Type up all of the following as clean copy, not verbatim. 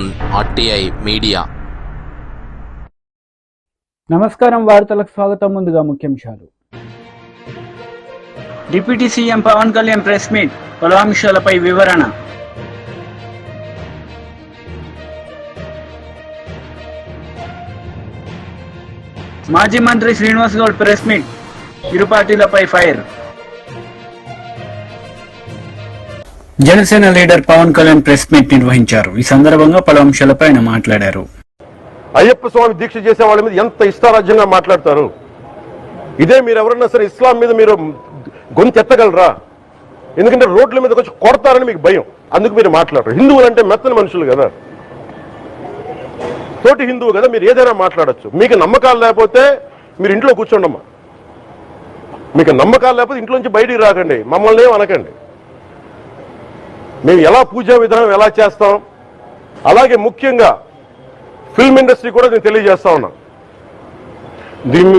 Zone RTI media. నమస్కారం, వార్తలకు స్వాగతం. ముందుగా ముఖ్యాంశాలు. Deputy CM Pawan Kalyan press meet, పలు అంశాలపై వివరణ. మాజీ మంత్రి శ్రీనివాస్ గౌడ్ ప్రెస్ మీట్, ఇరు పార్టీలపై fire. Janasena leader Pawan Kalyan press meet నిర్వహించారు. ఈ సందర్భంగా పలు అంశాలపై ఆయన మాట్లాడారు. అయ్యప్ప స్వామి దీక్ష చేసే వాళ్ళ మీద ఎంత ఇష్టారాజ్యంగా మాట్లాడతారు. ఇదే మీరు ఎవరన్నా సరే ఇస్లాం మీద మీరు గొంతెత్తగలరా? ఎందుకంటే రోడ్ల మీదకి వచ్చి కొడతారని మీకు భయం, అందుకు మీరు మాట్లాడరు. హిందువులు అంటే మెత్తని మనుషులు కదా, తోటి హిందువు కదా, మీరు ఏదైనా మాట్లాడచ్చు. మీకు నమ్మకాలు లేకపోతే మీరు ఇంట్లో కూర్చోండమ్మా. మీకు నమ్మకాలు లేకపోతే ఇంట్లోంచి బయటికి రాకండి, మమ్మల్ని ఏం అనకండి. మేము ఎలా పూజా విధానం ఎలా చేస్తాం, అలాగే ముఖ్యంగా ఫిల్మ్ ఇండస్ట్రీ కూడా నేను తెలియజేస్తా ఉన్నా.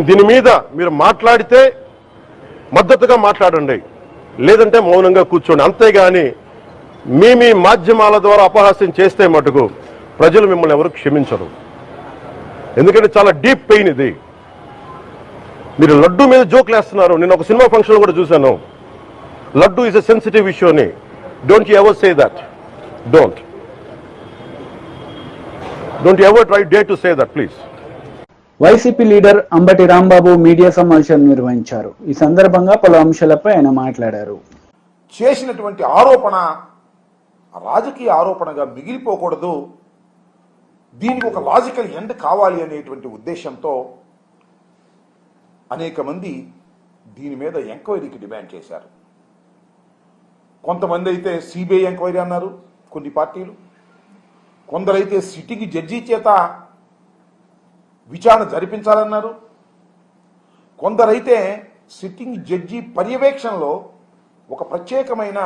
దీని మీద మీరు మాట్లాడితే మద్దతుగా మాట్లాడండి, లేదంటే మౌనంగా కూర్చోండి. అంతేగాని మీ మాధ్యమాల ద్వారా అపహాస్యం చేస్తే మటుకు ప్రజలు మిమ్మల్ని ఎవరు క్షమించరు. ఎందుకంటే చాలా డీప్ పెయిన్ ఇది. మీరు లడ్డు మీద జోక్లు వేస్తున్నారు. నేను ఒక సినిమా ఫంక్షన్ కూడా చూశాను. Laddu is a sensitive issue అని. Don't you ever say that. Don't you ever try dare to say that please. YCP leader Ambati Rambabu media సమావేశం నిర్వహించారు. ఈ సందర్భంగా పలు అంశాలపై ఆయన మాట్లాడారు. చేసినటువంటి ఆరోపణ రాజకీయ ఆరోపణగా మిగిలిపోకూడదు, దీనికి ఒక లాజికల్ ఎండ్ కావాలి అనేటువంటి ఉద్దేశంతో అనేక మంది దీని మీద ఎంక్వైరీకి డిమాండ్ చేశారు. కొంతమంది అయితే సిబిఐ ఎంక్వైరీ అన్నారు, కొన్ని పార్టీలు. కొందరైతే సిట్టింగ్ జడ్జి చేత విచారణ జరిపించాలన్నారు. కొందరైతే సిట్టింగ్ జడ్జి పర్యవేక్షణలో ఒక ప్రత్యేకమైన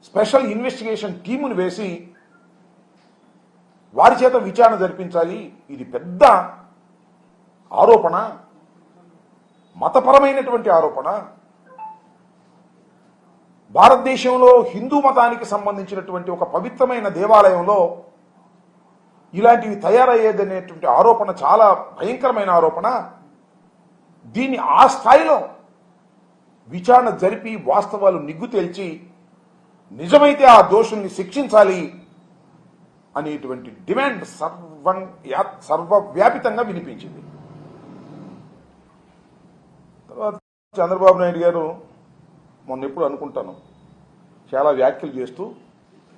స్పెషల్ ఇన్వెస్టిగేషన్ టీమును వేసి వారి చేత విచారణ జరిపించాలి. ఇది పెద్ద ఆరోపణ, మతపరమైనటువంటి ఆరోపణ. భారతదేశంలో హిందూ మతానికి సంబంధించినటువంటి ఒక పవిత్రమైన దేవాలయంలో ఇలాంటివి తయారయ్యేదనేటువంటి ఆరోపణ చాలా భయంకరమైన ఆరోపణ. దీన్ని ఆ స్థాయిలో విచారణ జరిపి వాస్తవాలు నిగ్గు తేల్చి నిజమైతే ఆ దోషుల్ని శిక్షించాలి అనేటువంటి డిమాండ్ సర్వవ్యాపితంగా వినిపించింది. తర్వాత చంద్రబాబు నాయుడు గారు మొన్న ఎప్పుడు అనుకుంటాను చాలా వ్యాఖ్యలు చేస్తూ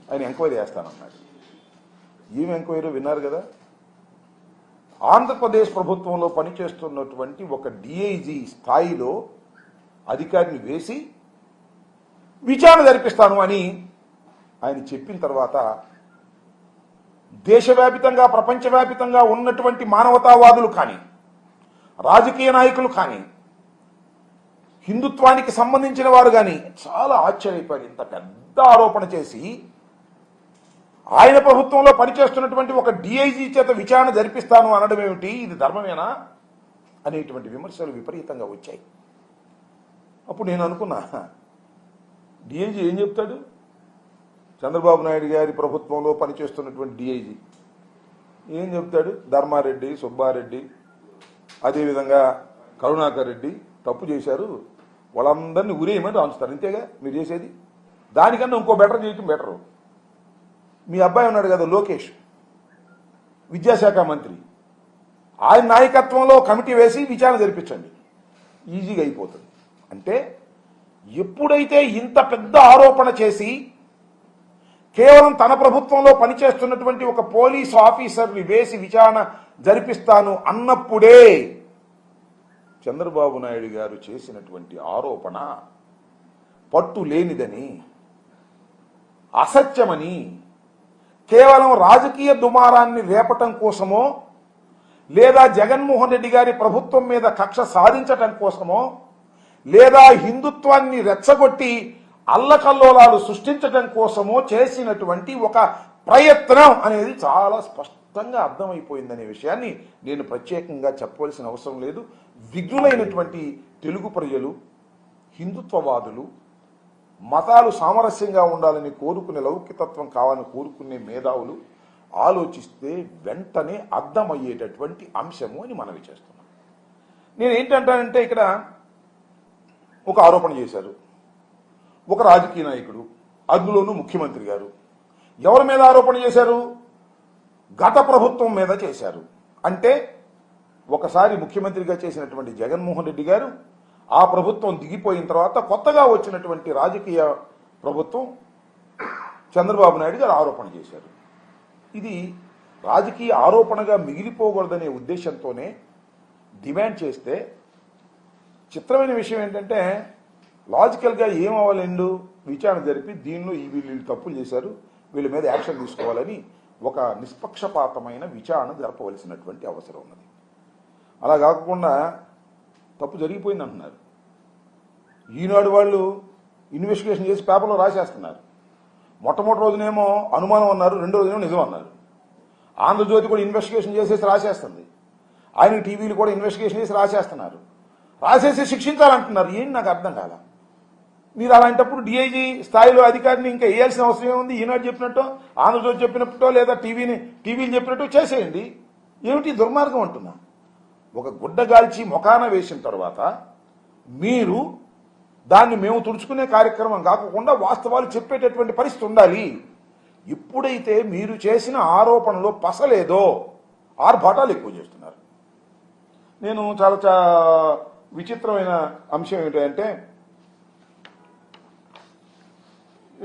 ఆయన ఎంక్వైరీ చేస్తానన్నాడు. ఏం ఎంక్వైరీ విన్నారు కదా. ఆంధ్రప్రదేశ్ ప్రభుత్వంలో పనిచేస్తున్నటువంటి ఒక డిఐజీ స్థాయిలో అధికారిని వేసి విచారణ జరిపిస్తాను అని ఆయన చెప్పిన తర్వాత దేశవ్యాపితంగా ప్రపంచవ్యాపితంగా ఉన్నటువంటి మానవతావాదులు కానీ రాజకీయ నాయకులు కానీ హిందుత్వానికి సంబంధించిన వారు కానీ చాలా ఆశ్చర్యపోయారు. ఇంత పెద్ద ఆరోపణ చేసి ఆయన ప్రభుత్వంలో పనిచేస్తున్నటువంటి ఒక డిఐజీ చేత విచారణ జరిపిస్తాను అనడం ఏమిటి, ఇది ధర్మమేనా అనేటువంటి విమర్శలు విపరీతంగా వచ్చాయి. అప్పుడు నేను అనుకున్నా, డిఐజీ ఏం చెప్తాడు? చంద్రబాబు నాయుడు గారి ప్రభుత్వంలో పనిచేస్తున్నటువంటి డిఐజీ ఏం చెప్తాడు? ధర్మారెడ్డి, సుబ్బారెడ్డి, అదేవిధంగా కరుణాకర్ రెడ్డి తప్పు చేశారు, వాళ్ళందరినీ ఉరేయమని రాంచుతారు. ఇంతేగా మీరు చేసేది. దానికన్నా ఇంకో బెటర్ చేయటం బెటరు. మీ అబ్బాయి ఉన్నాడు కదా లోకేష్, విద్యాశాఖ మంత్రి, ఆయన నాయకత్వంలో కమిటీ వేసి విచారణ జరిపించండి, ఈజీగా అయిపోతుంది. అంటే ఎప్పుడైతే ఇంత పెద్ద ఆరోపణ చేసి కేవలం తన ప్రభుత్వంలో పనిచేస్తున్నటువంటి ఒక పోలీస్ ఆఫీసర్ని వేసి విచారణ జరిపిస్తాను అన్నప్పుడే చంద్రబాబు నాయుడు గారు చేసినటువంటి ఆరోపణ పట్టు లేనిదని, అసత్యమని, కేవలం రాజకీయ దుమారాన్ని రేపటం కోసమో లేదా జగన్మోహన్ రెడ్డి గారి ప్రభుత్వం మీద కక్ష సాధించటం కోసమో లేదా హిందుత్వాన్ని రెచ్చగొట్టి అల్లకల్లోలాలు సృష్టించడం కోసమో చేసినటువంటి ఒక ప్రయత్నం అనేది చాలా స్పష్టంగా అర్థమైపోయిందనే విషయాన్ని నేను ప్రత్యేకంగా చెప్పవలసిన అవసరం లేదు. విఘ్నులైనటువంటి తెలుగు ప్రజలు, హిందుత్వవాదులు, మతాలు సామరస్యంగా ఉండాలని కోరుకునే, లౌకికతత్వం కావాలని కోరుకునే మేధావులు ఆలోచిస్తే వెంటనే అర్థమయ్యేటటువంటి అంశము అని మనవి చేస్తున్నాం. నేను ఏంటంటానంటే ఇక్కడ ఒక ఆరోపణ చేశారు ఒక రాజకీయ నాయకుడు, అందులోనూ ముఖ్యమంత్రి గారు. ఎవరి మీద ఆరోపణ చేశారు? గత ప్రభుత్వం మీద చేశారు. అంటే ఒకసారి ముఖ్యమంత్రిగా చేసినటువంటి జగన్మోహన్ రెడ్డి గారు ఆ ప్రభుత్వం దిగిపోయిన తర్వాత కొత్తగా వచ్చినటువంటి రాజకీయ ప్రభుత్వం చంద్రబాబు నాయుడు గారు ఆరోపణ చేశారు. ఇది రాజకీయ ఆరోపణగా మిగిలిపోకూడదనే ఉద్దేశంతోనే డిమాండ్ చేస్తే, చిత్రమైన విషయం ఏంటంటే లాజికల్గా ఏమవ్వాలండు విచారణ జరిపి దీనిలో వీళ్ళు తప్పులు చేశారు, వీళ్ళ మీద యాక్షన్ తీసుకోవాలని ఒక నిష్పక్షపాతమైన విచారణ జరపవలసినటువంటి అవసరం ఉన్నది. అలా కాకుండా తప్పు జరిగిపోయింది అంటున్నారు. ఈనాడు వాళ్ళు ఇన్వెస్టిగేషన్ చేసి పేపర్లో రాసేస్తున్నారు. మొట్టమొదటి రోజునేమో అనుమానం అన్నారు, రెండో రోజునేమో నిజం అన్నారు. ఆంధ్రజ్యోతి కూడా ఇన్వెస్టిగేషన్ చేసేసి రాసేస్తుంది, ఆయన టీవీలు కూడా ఇన్వెస్టిగేషన్ చేసి రాసేస్తున్నారు. రాసేసి శిక్షించాలంటున్నారు. ఏంటి నాకు అర్థం కాల. మీరు అలాంటప్పుడు డిఐజీ స్థాయిలో అధికారిని ఇంకా వేయాల్సిన అవసరం ఏముంది? ఈనాడు చెప్పినట్టు, ఆంధ్రజ్యోతి చెప్పినట్టో, లేదా టీవీలు చెప్పినట్టు చేసేయండి. ఏమిటి దుర్మార్గం అంటున్నా? ఒక గుడ్డగాల్చి మొకాన వేసిన తర్వాత మీరు దాన్ని మేము తుడుచుకునే కార్యక్రమం కాకుండా వాస్తవాలు చెప్పేటటువంటి పరిస్థితి ఉండాలి. ఎప్పుడైతే మీరు చేసిన ఆరోపణలో పసలేదో ఆర్భాటాలు ఎక్కువ చేస్తున్నారు. నేను చాలా విచిత్రమైన అంశం ఏంటంటే,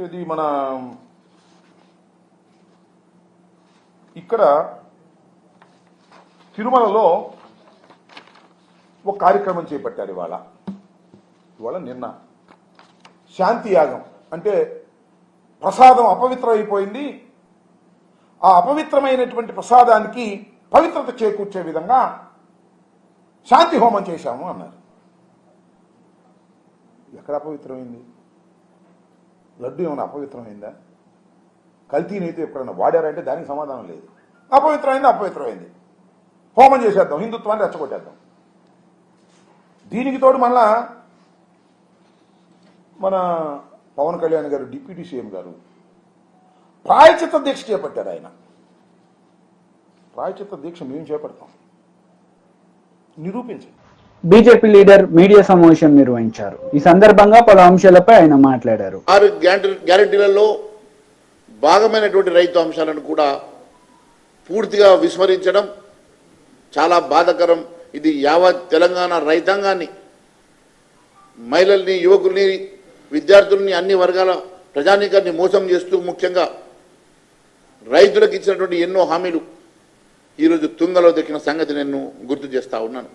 ఇది మన ఇక్కడ తిరుమలలో ఒక కార్యక్రమం చేపట్టారు. ఇవాళ నిన్న శాంతి యాగం అంటే ప్రసాదం అపవిత్రం అయిపోయింది, ఆ అపవిత్రమైనటువంటి ప్రసాదానికి పవిత్రత చేకూర్చే విధంగా శాంతి హోమం చేశాము అన్నారు. ఎక్కడ అపవిత్రమైంది? లడ్డు ఏమైనా అపవిత్రమైందా? కల్తీనైతే ఎప్పుడైనా వాడారంటే దానికి సమాధానం లేదు. అపవిత్రమైంది, హోమం చేసేద్దాం, హిందుత్వాన్ని రెచ్చగొట్టేద్దాం. దీనికి తోడు మళ్ళా మన పవన్ కళ్యాణ్ గారు, డిప్యూటీ సీఎం గారు ప్రాయచిత్త దీక్ష చేపట్టారు. ఆయన ప్రాయచిత్త దీక్ష మేము చేపడతాం, నిరూపించండి. బీజేపీ లీడర్ మీడియా సమావేశం నిర్వహించారు. ఈ సందర్భంగా పలు అంశాలపై ఆయన మాట్లాడారు. 6 గ్యారెంటీలలో భాగమైనటువంటి రైతు అంశాలను కూడా పూర్తిగా విస్మరించడం చాలా బాధాకరం. ఇది యావత్ తెలంగాణ రైతాంగాన్ని, మహిళల్ని, యువకుల్ని, విద్యార్థుల్ని, అన్ని వర్గాల ప్రజానీకాన్ని మోసం చేస్తూ ముఖ్యంగా రైతులకు ఇచ్చినటువంటి ఎన్నో హామీలు ఈరోజు తుంగలో దక్కిన సంగతి నేను గుర్తు చేస్తా ఉన్నాను.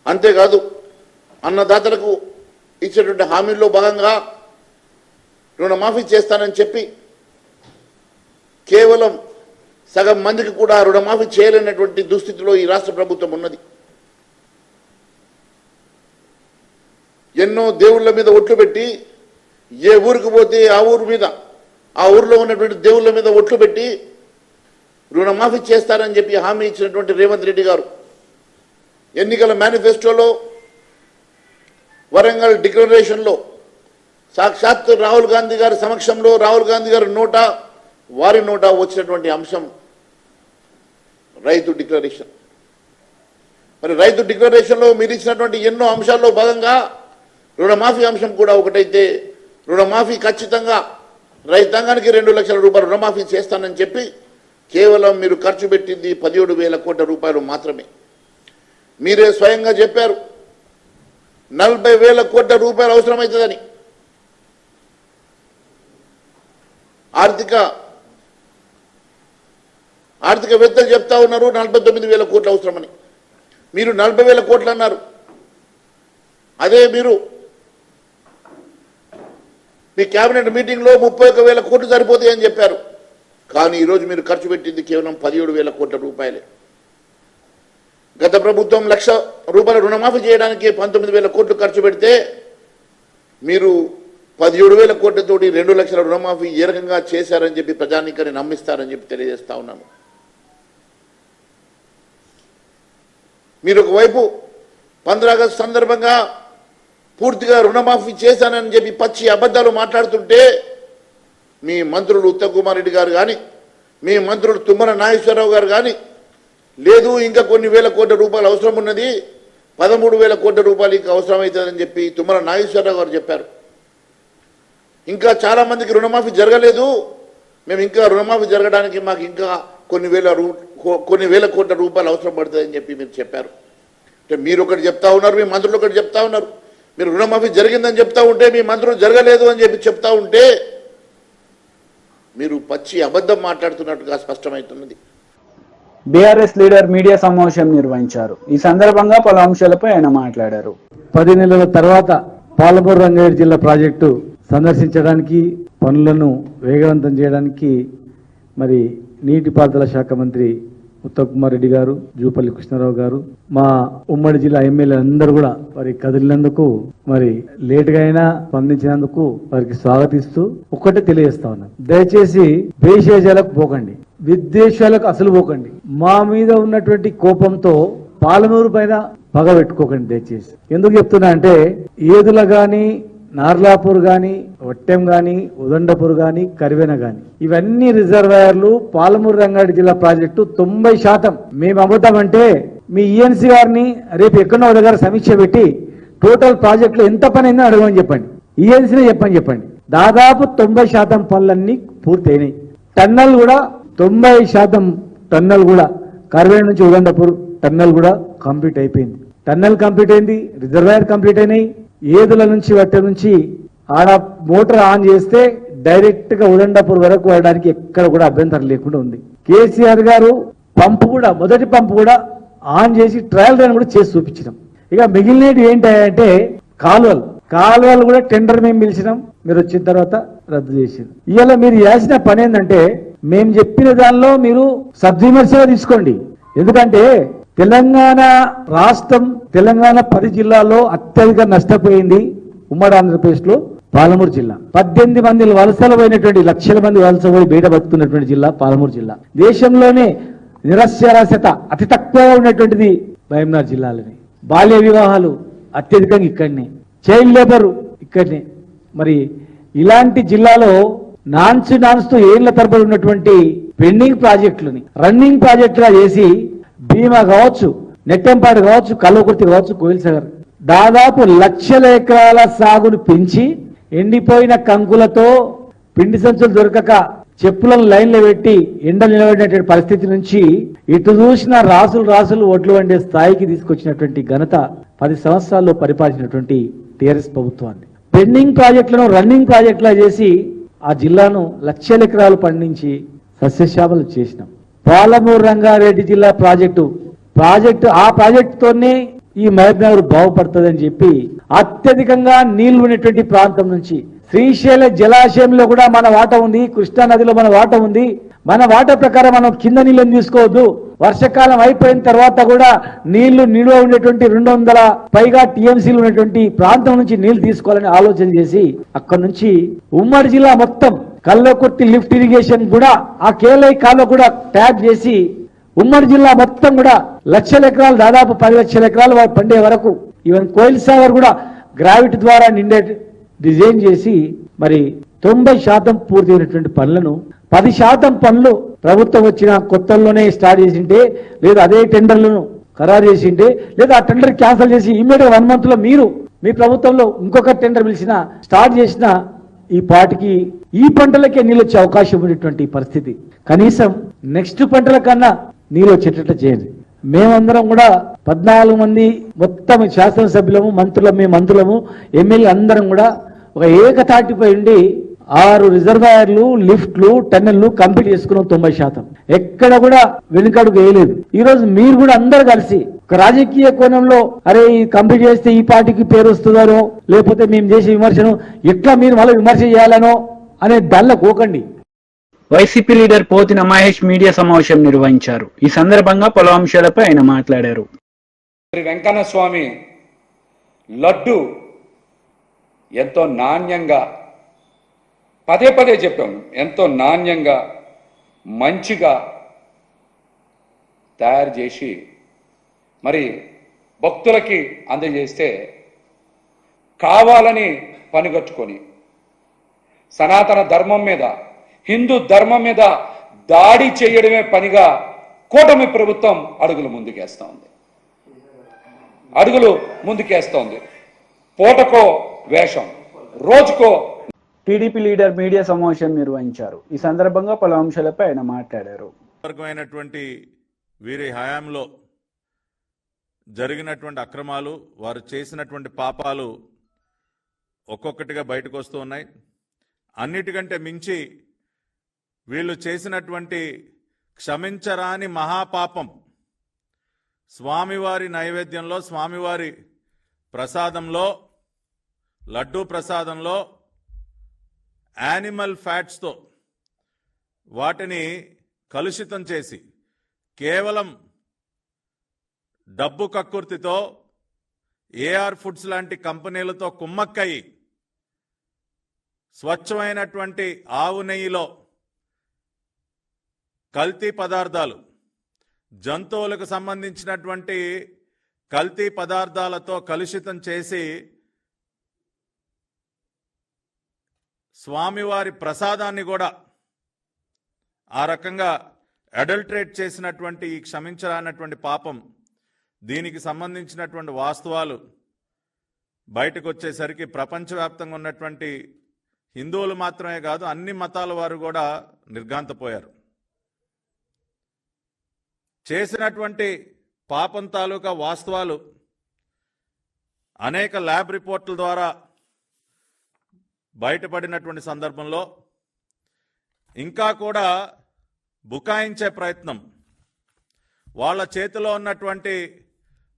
అంతేకాదు, అన్నదాతలకు ఇచ్చినటువంటి హామీల్లో భాగంగా రుణమాఫీ చేస్తానని చెప్పి కేవలం సగం మందికి కూడా రుణమాఫీ చేయలేనటువంటి దుస్థితిలో ఈ రాష్ట్ర ప్రభుత్వం ఉన్నది. ఎన్నో దేవుళ్ళ మీద ఒట్లు పెట్టి, ఏ ఊరికి పోతే ఆ ఊరిలో ఉన్నటువంటి దేవుళ్ళ మీద ఒట్లు పెట్టి రుణమాఫీ చేస్తారని చెప్పి హామీ ఇచ్చినటువంటి రేవంత్ రెడ్డి గారు ఎన్నికల మేనిఫెస్టోలో, వరంగల్ డిక్లరేషన్లో సాక్షాత్ రాహుల్ గాంధీ గారి సమక్షంలో, రాహుల్ గాంధీ గారి వారి నోట వచ్చినటువంటి అంశం రైతు డిక్లరేషన్. మరి రైతు డిక్లరేషన్లో మీరు ఇచ్చినటువంటి ఎన్నో అంశాల్లో భాగంగా రుణమాఫీ అంశం కూడా ఒకటైతే, రుణమాఫీ ఖచ్చితంగా రైతాంగానికి 2 లక్షల రూపాయలు రుణమాఫీ చేస్తానని చెప్పి కేవలం మీరు ఖర్చు పెట్టింది 17,000 కోట్ల రూపాయలు మాత్రమే. మీరే స్వయంగా చెప్పారు 40,000 కోట్ల రూపాయలు అవసరమవుతుందని. ఆర్థికవేత్తలు చెప్తా ఉన్నారు 49,000 కోట్లు అవసరమని. మీరు 40,000 కోట్లు అన్నారు. అదే మీరు మీ కేబినెట్ మీటింగ్లో 31,000 కోట్లు సరిపోతాయని చెప్పారు. కానీ ఈరోజు మీరు ఖర్చు పెట్టింది కేవలం 17,000 కోట్ల రూపాయలే. గత ప్రభుత్వం 1,00,000 రూపాయల రుణమాఫీ చేయడానికి 19,000 కోట్లు ఖర్చు పెడితే మీరు 17,000 కోట్లతోటి 2 లక్షల రుణమాఫీ ఏ రకంగా చేశారని చెప్పి ప్రజానీకాన్ని నమ్మిస్తారని చెప్పి తెలియజేస్తా ఉన్నాను. మీరు ఒకవైపు 15 ఆగస్టు సందర్భంగా పూర్తిగా రుణమాఫీ చేశానని చెప్పి పచ్చి అబద్ధాలు మాట్లాడుతుంటే మీ మంత్రులు ఉత్తమ్ కుమార్ రెడ్డి గారు కానీ, మీ మంత్రులు తుమ్మల నాగేశ్వరరావు గారు కానీ లేదు ఇంకా కొన్ని వేల కోట్ల రూపాయలు అవసరం ఉన్నది, 13,000 కోట్ల రూపాయలు ఇంకా అవసరమవుతుందని చెప్పి తుమ్మల నాగేశ్వరరావు గారు చెప్పారు. ఇంకా చాలామందికి రుణమాఫీ జరగలేదు, మేము ఇంకా రుణమాఫీ జరగడానికి మాకు ఇంకా కొన్ని వేల కోట్ల రూపాయలు అవసరం పడుతుందని చెప్పి మీరు చెప్పారు. అంటే మీరు ఒకటి చెప్తా ఉన్నారు, మీ మంత్రులు ఒకటి చెప్తా ఉన్నారు. మీరు రుణమాఫీ జరిగిందని చెప్తా ఉంటే మీ మంత్రులు జరగలేదు అని చెప్పి చెప్తా ఉంటే మీరు పచ్చి అబద్ధం మాట్లాడుతున్నట్టుగా స్పష్టమవుతున్నది. బీఆర్ఎస్ లీడర్ మీడియా సమావేశం నిర్వహించారు. ఈ సందర్భంగా పలు అంశాలపై ఆయన మాట్లాడారు. 10 నెలల తర్వాత పాలమూరు రంగారెడ్డి జిల్లా ప్రాజెక్టు సందర్శించడానికి, పనులను వేగవంతం చేయడానికి మరి నీటిపారుదల శాఖ మంత్రి ఉత్తమ్ కుమార్ రెడ్డి గారు, జూపల్లి కృష్ణారావు గారు, మా ఉమ్మడి జిల్లా ఎమ్మెల్యే అందరూ కూడా మరి కదిలినందుకు, మరి లేటుగా అయినా స్పందించినందుకు వారికి స్వాగతిస్తూ ఒక్కటే తెలియజేస్తా ఉన్నాను. దయచేసి భేషజాలకు పోకండి, విద్వేషాలకు అసలు పోకండి. మా మీద ఉన్నటువంటి కోపంతో పాలమూరు పైన పగ పెట్టుకోకండి దయచేసి. ఎందుకు చెప్తున్నా అంటే ఏదుల గాని, నార్లాపూర్ గాని, వట్టెం గాని, ఉదండపూర్ గాని, కరివెన గాని ఇవన్నీ రిజర్వాయర్లు పాలమూరు రంగారెడ్డి జిల్లా ప్రాజెక్టు 90% మేము అమ్ముతామంటే మీ ఈఎన్సీ గారిని రేపు ఎక్కడో దగ్గర సమీక్ష పెట్టి టోటల్ ప్రాజెక్టులో ఎంత పని అయిందో అడగమని చెప్పండి, ఈఎన్సీనే చెప్పండి. దాదాపు 90% పనులన్నీ పూర్తయినాయి. టన్నల్ కూడా 90% టన్నల్ కూడా కరివెన నుంచి ఉదండపూర్ టన్నల్ కూడా కంప్లీట్ అయిపోయింది. టన్నల్ కంప్లీట్ అయింది, రిజర్వాయర్ కంప్లీట్ అయినాయి. ఏదుల నుంచి వట్ట నుంచి ఆడ మోటార్ ఆన్ చేస్తే డైరెక్ట్ గా ఉదండపూర్ వరకు వెళ్ళడానికి ఎక్కడ కూడా అభ్యంతరం లేకుండా ఉంది. కేసీఆర్ గారు పంపు కూడా, మొదటి పంపు కూడా ఆన్ చేసి ట్రయల్ రన్ కూడా చేసి చూపించినాం. ఇక మిగిలినవి ఏంటంటే కాలువలు కూడా టెండర్ మేము పిలిచినాం, మీరు వచ్చిన తర్వాత రద్దు చేసింది. ఇవాళ మీరు చేసిన పని ఏంటంటే మేము చెప్పిన దానిలో మీరు సద్విమర్శగా తీసుకోండి. ఎందుకంటే తెలంగాణ రాష్ట్రం, తెలంగాణ 10 జిల్లాల్లో అత్యధిక నష్టపోయింది ఉమ్మడి ఆంధ్రప్రదేశ్ లో పాలమూరు జిల్లా. 18 మంది వలసలు పోయినటువంటి, లక్షల మంది వలస పోయి బయట బతుకున్నటువంటి జిల్లా పాలమూరు జిల్లా. దేశంలోనే నిరక్షరాస్యత అతి తక్కువగా ఉన్నటువంటిది మహబూబ్నగర్ జిల్లాలోనే. బాల్య వివాహాలు అత్యధికంగా ఇక్కడనే, చైల్డ్ లేబర్ ఇక్కడనే. మరి ఇలాంటి జిల్లాలో నాన్స్తూ ఏళ్ల తరబడి ఉన్నటువంటి పెండింగ్ ప్రాజెక్టులని రన్నింగ్ ప్రాజెక్టుగా చేసి భీమా కావచ్చు, నెట్టెంపాడు కావచ్చు, కల్వకుర్తి కావచ్చు, కోయిల్సాగర్ దాదాపు 1,00,000 ఎకరాల సాగును పెంచి ఎండిపోయిన కంకులతో పిండి సంచులు దొరకక చెప్పులను లైన్లో పెట్టి ఎండ నిలబడినటువంటి పరిస్థితి నుంచి ఇటు చూసిన రాసులు ఒడ్లు వండే స్థాయికి తీసుకొచ్చినటువంటి ఘనత 10 సంవత్సరాల్లో పరిపాలించినటువంటి టీఆర్ఎస్ ప్రభుత్వాన్ని. పెండింగ్ ప్రాజెక్టులను రన్నింగ్ ప్రాజెక్టులా చేసి ఆ జిల్లాను 1,00,000 ఎకరాలు పండించి సస్యశ్యామలు చేసినాం. పాలమూరు రంగారెడ్డి జిల్లా ప్రాజెక్టు ఆ ప్రాజెక్టుతోనే ఈ మహబూబ్నగర్ బాగుపడుతుందని చెప్పి అత్యధికంగా నీళ్లు ఉన్నటువంటి ప్రాంతం నుంచి శ్రీశైల జలాశయంలో కూడా మన వాటా ఉంది, కృష్ణా నదిలో మన వాటా ఉంది. మన వాటా ప్రకారం మనం కింద నీళ్ళని తీసుకోవద్దు. వర్షాకాలం అయిపోయిన తర్వాత కూడా నీళ్లు నిలువ ఉండేటువంటి 200 పైగా టీఎంసీలు ఉన్నటువంటి ప్రాంతం నుంచి నీళ్లు తీసుకోవాలని ఆలోచన చేసి అక్కడ నుంచి ఉమ్మడి జిల్లా మొత్తం కల్వకుర్తి లిఫ్ట్ ఇరిగేషన్ కూడా ఆ కేలై కాలువ కూడా ట్యాప్ చేసి ఉమ్మడి జిల్లా మొత్తం కూడా 1,00,000 ఎకరాలు, దాదాపు 10,00,000 ఎకరాలు పండే వరకు, ఈవెన్ కోయిల్సాగర్ కూడా గ్రావిటీ ద్వారా నిండే డిజైన్ చేసి మరి 90% పూర్తయినటువంటి పనులను 10% పనులు ప్రభుత్వం వచ్చిన కొత్తల్లోనే స్టార్ట్ చేసింటే, లేదా అదే టెండర్లను ఖరారు చేసింటే, లేదా ఆ టెండర్ క్యాన్సిల్ చేసి ఇమ్మీడియట్ 1 month లో మీరు మీ ప్రభుత్వంలో ఇంకొక టెండర్ పిలిచిన స్టార్ట్ చేసిన ఈ పాటికి ఈ పంటలకే నీళ్ళు వచ్చే అవకాశం ఉన్నటువంటి పరిస్థితి. కనీసం నెక్స్ట్ పంటల కన్నా నీళ్ళు వచ్చేటట్లు చేయండి. మేమందరం కూడా 14 మంది మొత్తం శాసనసభ్యులము, మంత్రులము, ఎమ్మెల్యే అందరం కూడా ఒక ఏకతాటిపై ఉండి 6 రిజర్వాయర్లు, లిఫ్ట్లు, టన్నెల్లు కంప్లీట్ చేసుకున్నాం 90%. ఎక్కడ కూడా వెనుకడుగు వేయలేదు. ఈ రోజు మీరు కూడా అందరు కలిసి ఒక రాజకీయ కోణంలో అరే కంప్లీట్ చేస్తే ఈ పార్టీకి పేరు వస్తుందనో, లేకపోతే మేము చేసే విమర్శను ఎట్లా మీరు మళ్ళీ విమర్శ చేయాలనో అనే దానిలో పోకండి. YCP leader Pothina Mahesh media సమావేశం నిర్వహించారు. ఈ సందర్భంగా పలు అంశాలపై ఆయన మాట్లాడారు. వెంకన్న స్వామి లడ్డు ఎంతో నాణ్యంగా, పదే చెప్పాము, ఎంతో నాణ్యంగా మంచిగా తయారు చేసి మరి భక్తులకి అందజేస్తే కావాలని పనిగట్టుకొని సనాతన ధర్మం మీద, హిందూ ధర్మం మీద దాడి చేయడమే పనిగా కూటమి ప్రభుత్వం అడుగులు ముందుకేస్తోంది. పూటకో వేషం, రోజుకో. టీడీపీ లీడర్ మీడియా సమావేశం నిర్వహించారు. ఈ సందర్భంగా పలు అంశాలపై ఆయన మాట్లాడారు. వర్గమైనటువంటి వీరి హయాంలో జరిగినటువంటి అక్రమాలు, వారు చేసినటువంటి పాపాలు ఒక్కొక్కటిగా బయటకు వస్తూ ఉన్నాయి. అన్నిటికంటే మించి వీళ్ళు చేసినటువంటి క్షమించరాని మహాపాపం, స్వామివారి నైవేద్యంలో, స్వామివారి ప్రసాదంలో, లడ్డూ ప్రసాదంలో యానిమల్ ఫ్యాట్స్తో వాటిని కలుషితం చేసి కేవలం డబ్బు కక్కుర్తితో ఏఆర్ ఫుడ్స్ లాంటి కంపెనీలతో కుమ్మక్కయి స్వచ్ఛమైనటువంటి ఆవు నెయ్యిలో కల్తీ పదార్థాలు, జంతువులకు సంబంధించినటువంటి కల్తీ పదార్థాలతో కలుషితం చేసి స్వామివారి ప్రసాదాన్ని కూడా ఆ రకంగా అడల్టరేట్ చేసినటువంటి ఈ క్షమించరానటువంటి పాపం, దీనికి సంబంధించినటువంటి వాస్తవాలు బయటకు వచ్చేసరికి ప్రపంచవ్యాప్తంగా ఉన్నటువంటి హిందువులు మాత్రమే కాదు, అన్ని మతాల వారు కూడా నిర్ఘాంతపోయారు. చేసినటువంటి పాపం తాలూకా వాస్తవాలు అనేక ల్యాబ్ రిపోర్టుల ద్వారా బయటపడినటువంటి సందర్భంలో ఇంకా కూడా బుకాయించే ప్రయత్నం, వాళ్ళ చేతిలో ఉన్నటువంటి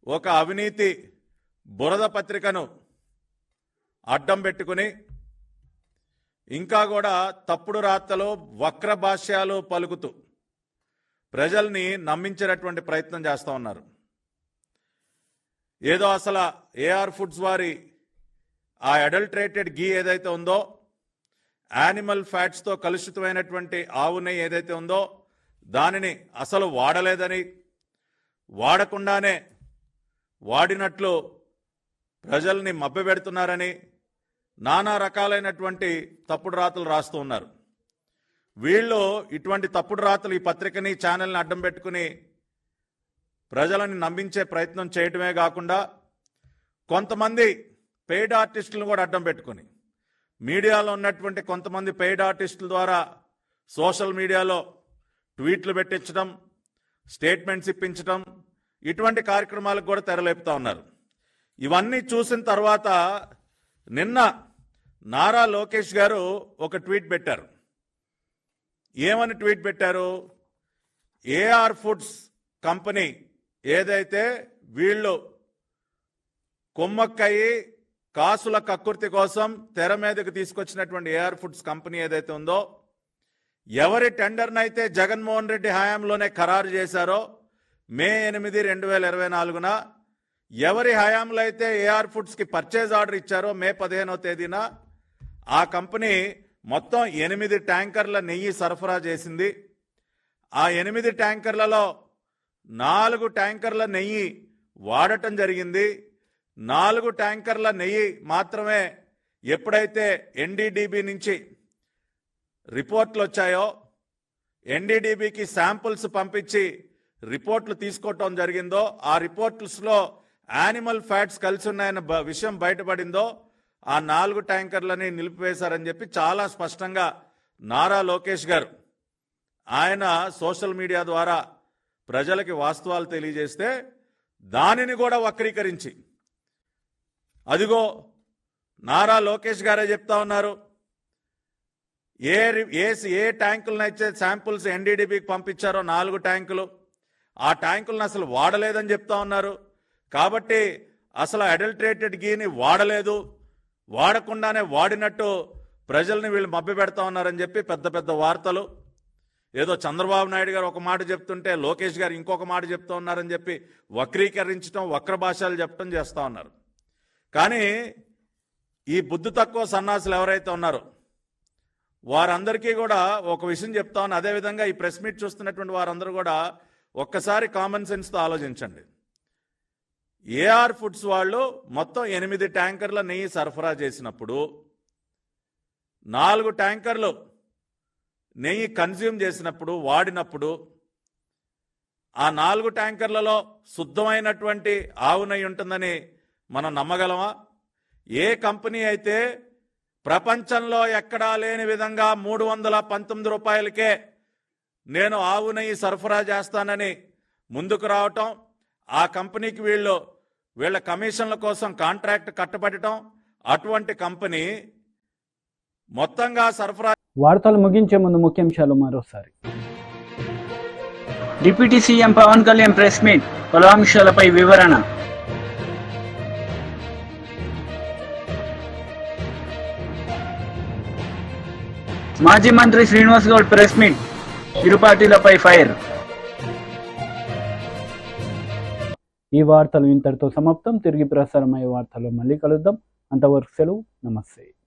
ఒక అవినీతి బురద పత్రికను అడ్డం పెట్టుకుని ఇంకా కూడా తప్పుడు రాతలు, వక్ర భాష్యాలు పలుకుతూ ప్రజల్ని నమ్మించేటటువంటి ప్రయత్నం చేస్తూ ఉన్నారు. ఏదో అసలు ఏఆర్ ఫుడ్స్ వారి ఆ అడల్టరేటెడ్ గీ ఏదైతే ఉందో, యానిమల్ ఫ్యాట్స్తో కలుషితమైనటువంటి ఆవు నెయ్యి ఏదైతే ఉందో దానిని అసలు వాడలేదని, వాడకుండానే వాడినట్లు ప్రజల్ని మభ్యపెడుతున్నారని నానా రకాలైనటువంటి తప్పుడు రాతలు రాస్తూ ఉన్నారు. వీళ్ళు ఇటువంటి తప్పుడు రాతలు ఈ పత్రికని, ఛానల్ని అడ్డం పెట్టుకుని ప్రజలని నమ్మించే ప్రయత్నం చేయటమే కాకుండా కొంతమంది పెయిడ్ ఆర్టిస్టులను కూడా అడ్డం పెట్టుకుని మీడియాలో ఉన్నటువంటి కొంతమంది పెయిడ్ ఆర్టిస్టుల ద్వారా సోషల్ మీడియాలో ట్వీట్లు పెట్టించడం, స్టేట్మెంట్స్ ఇప్పించడం, ఇటువంటి కార్యక్రమాలకు కూడా తెరలేపుతా ఉన్నారు. ఇవన్నీ చూసిన తర్వాత నిన్న నారా లోకేష్ గారు ఒక ట్వీట్ పెట్టారు. ఏమని ట్వీట్ పెట్టారు? ఏఆర్ ఫుడ్స్ కంపెనీ ఏదైతే వీళ్ళు కొమ్మక్కయి కాసుల కక్కుర్తి కోసం తెర మీదకి తీసుకొచ్చినటువంటి ఏఆర్ ఫుడ్స్ కంపెనీ ఏదైతే ఉందో, ఎవరి టెండర్నైతే జగన్మోహన్ రెడ్డి హయాంలోనే ఖరారు చేశారో మే 8, 2024న, ఎవరి హయాంలో అయితే ఏఆర్ ఫుడ్స్కి పర్చేజ్ ఆర్డర్ ఇచ్చారో మే 15వ తేదీన, ఆ కంపెనీ మొత్తం 8 ట్యాంకర్ల నెయ్యి సరఫరా చేసింది. ఆ 8 ట్యాంకర్లలో 4 ట్యాంకర్ల నెయ్యి వాడటం జరిగింది. 4 ట్యాంకర్ల నెయ్యి మాత్రమే ఎప్పుడైతే ఎన్డీడీబీ నుంచి రిపోర్ట్లు వచ్చాయో, ఎన్డీడీబీకి శాంపుల్స్ పంపించి రిపోర్ట్లు తీసుకోవటం జరిగిందో, ఆ రిపోర్ట్స్లో యానిమల్ ఫ్యాట్స్ కలిసి ఉన్నాయన్న విషయం బయటపడిందో, ఆ 4 ట్యాంకర్లని నిలిపివేశారని చెప్పి చాలా స్పష్టంగా నారా లోకేష్ గారు ఆయన సోషల్ మీడియా ద్వారా ప్రజలకి వాస్తవాలు తెలియజేస్తే, దానిని కూడా వక్రీకరించి అదిగో నారా లోకేష్ గారే చెప్తా ఉన్నారు, ఏ ట్యాంకులనైతే శాంపుల్స్ ఎన్డీడీబీకి పంపించారో 4 ట్యాంకులు, ఆ ట్యాంకులను అసలు వాడలేదని చెప్తా ఉన్నారు. కాబట్టి అసలు అడల్టరేటెడ్ గీని వాడలేదు, వాడకుండానే వాడినట్టు ప్రజల్ని వీళ్ళు మభ్యపెడతా ఉన్నారని చెప్పి పెద్ద పెద్ద వార్తలు, ఏదో చంద్రబాబు నాయుడు గారు ఒక మాట చెప్తుంటే లోకేష్ గారు ఇంకొక మాట చెప్తూ ఉన్నారని చెప్పి వక్రీకరించడం, వక్ర భాషలు చెప్పడం చేస్తూ ఉన్నారు. కానీ ఈ బుద్ధి తక్కువ సన్నాసులు ఎవరైతే ఉన్నారో వారందరికీ కూడా ఒక విషయం చెప్తా ఉన్నా. అదేవిధంగా ఈ ప్రెస్ మీట్ చూస్తున్నటువంటి వారందరూ కూడా ఒక్కసారి కామన్ సెన్స్తో ఆలోచించండి. ఏఆర్ ఫుడ్స్ వాళ్ళు మొత్తం 8 ట్యాంకర్ల నెయ్యి సరఫరా చేసినప్పుడు 4 ట్యాంకర్లు నెయ్యి కన్జ్యూమ్ చేసినప్పుడు వాడినప్పుడు ఆ 4 ట్యాంకర్లలో శుద్ధమైనటువంటి ఆవు నెయ్యి ఉంటుందని మనం నమ్మగలమా? ఏ కంపెనీ అయితే ప్రపంచంలో ఎక్కడా లేని విధంగా 319 రూపాయలకే నేను ఆవు నెయ్యి సరఫరా చేస్తానని ముందుకు రావటం, ఆ కంపెనీకి వీళ్ళ కమిషన్ల కోసం కాంట్రాక్ట్ కట్టబెట్టడం, అటువంటి కంపెనీ మొత్తంగా సరఫరా. వార్తలు ముగించే ముందు ముఖ్యాంశాలు మరోసారి. Deputy CM Pawan Kalyan press meet, పలు అంశాలపై వివరణ. మాజీ మంత్రి శ్రీనివాస్ గౌడ్ ప్రెస్ మీట్, ఇరు పార్టీలపై ఫైర్. ఈ వార్తలు ఇంతటితో సమాప్తం. తిరిగి ప్రసారమయ్యే వార్తల్లో మళ్ళీ కలుద్దాం. అంతవరకు సెలవు. నమస్తే.